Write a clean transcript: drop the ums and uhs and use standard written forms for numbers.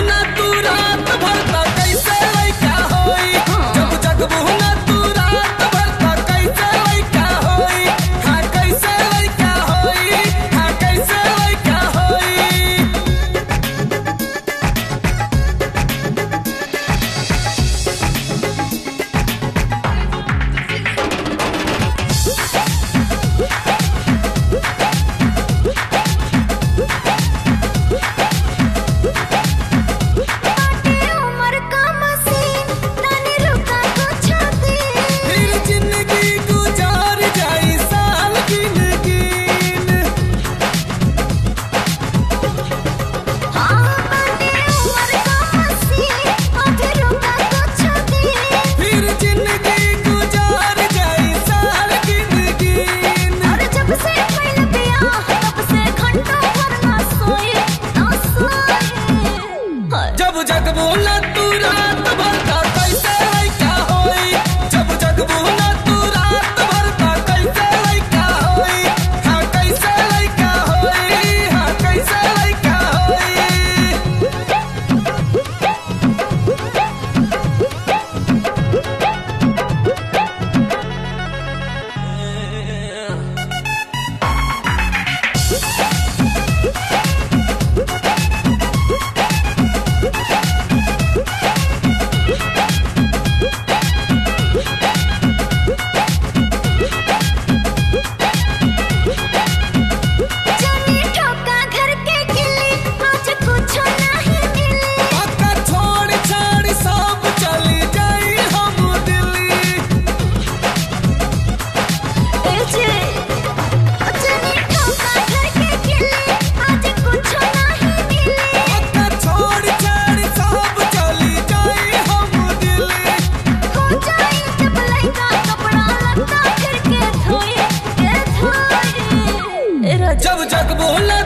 ना तू रात भर त कैसे लइका होई। जब जगबू ना तू रात भर त कैसे लइका होई। हाँ कैसे लइका होई, हाँ कैसे लइका होई। फिर जिंदगी गुजार जाई साल गिन गिन। फिर जिंदगी गुजार जाई साल गिन गिन। जब जगबू ना तू रात भर त कैसे लइका होई। जब जगबू ना तू रात भर त कैसे लइका होई। हाँ कैसे लइका होई, हाँ कैसे लइका होई। पक्का छोड़ छाड़ सब चली जाई हम दिल्ली। पक्का छोड़ छाड़ सब चली जाई हम दिल्ली। जब जगबू ना